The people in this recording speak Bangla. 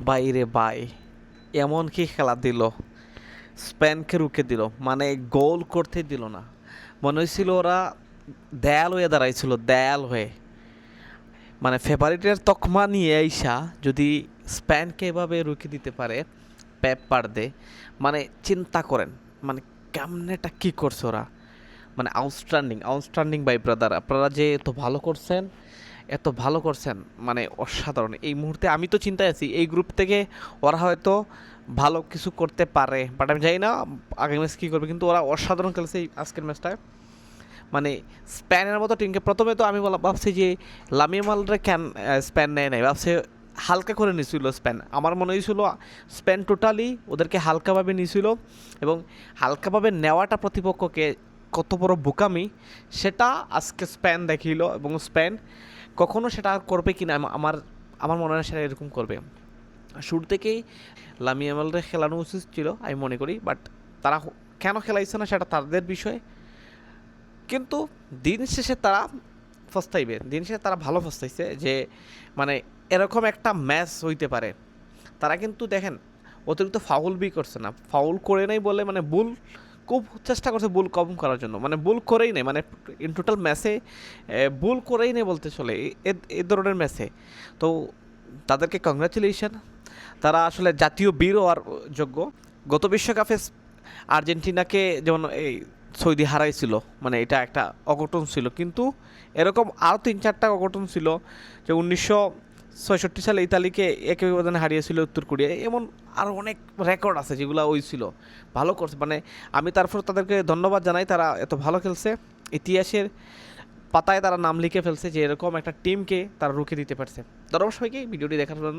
বাইরে বাই, এমন কি খেলা দিল, স্পেনকে রুখে দিল, মানে গোল করতে দিল না। মনে হয়েছিল ওরা দেয়াল হয়ে দাঁড়াইছিল, দেয়াল হয়ে। মানে ফেভারিটের তকমা নিয়ে আইসা যদি স্পেনকে এভাবে রুখে দিতে পারে পেপ পারদে, মানে চিন্তা করেন, মানে কেমনেটা কী করছে ওরা। মানে আউটস্ট্যান্ডিং আউটস্ট্যান্ডিং বাই ব্রাদার, আপনারা যে এত ভালো করছেন, এত ভালো করছেন, মানে অসাধারণ। এই মুহূর্তে আমি তো চিন্তায় আছি এই গ্রুপ থেকে ওরা হয়তো ভালো কিছু করতে পারে, বাট আমি জানি না আগামী ম্যাচ কী করবে, কিন্তু ওরা অসাধারণ খেলছে এই আজকের ম্যাচটায়। মানে স্প্যানের মতো টিমকে প্রথমে তো আমি ভাবছি যে লামিয়ামালরা কেন স্প্যান নেয় নাই, ভাবছে হালকা করে নিয়েছিল স্প্যান। আমার মনে হয়েছিল স্প্যান টোটালি ওদেরকে হালকাভাবে নিয়েছিল, এবং হালকাভাবে নেওয়াটা প্রতিপক্ষকে কত বড় বোকামি সেটা আজকে স্প্যান দেখিল। এবং স্প্যান কখনো সেটা আর করবে কি না, আমার আমার মনে হয় সেটা এরকম করবে। শুরু থেকেই লামিয়ামালরে খেলানো উচিত ছিল আমি মনে করি, বাট তারা কেন খেলাইছে না সেটা তাদের বিষয়। কিন্তু দিন শেষে তারা ফস্তাইবে, দিন শেষে তারা ভালো ফস্তাইছে যে মানে এরকম একটা ম্যাচ হইতে পারে। তারা কিন্তু দেখেন অতিরিক্ত ফাউল বি করছে না, ফাউল করে নাই বলে মানে বুল খুব চেষ্টা করছে বুল কম করার জন্য, মানে বুল করেই নেই, মানে ইন টোটাল ম্যাচে বুল করেই নেই বলতে চলে এ ধরনের ম্যাচে। তো তাদেরকে কংগ্রাচুলেশন, তারা আসলে জাতীয় বীর হওয়ার যোগ্য। গত বিশ্বকাপে আর্জেন্টিনাকে যেমন এই সৌদি হারাইছিল, মানে এটা একটা অঘটন ছিল, কিন্তু এরকম আরও 3-4টা অঘটন ছিল, যে 1966 সালে ইতালিকে একই ব্যবধানে হারিয়েছিল উত্তর কোরিয়া। এমন আরও অনেক রেকর্ড আছে যেগুলো ওই ছিল, ভালো করছে। মানে আমি তারপর তাদেরকে ধন্যবাদ জানাই, তারা এত ভালো খেলছে, ইতিহাসের পাতায় তারা নাম লিখে ফেলছে যে এরকম একটা টিমকে তারা রুখে দিতে পারছে। ধন্যবাদ সবাইকে ভিডিওটি দেখার জন্য।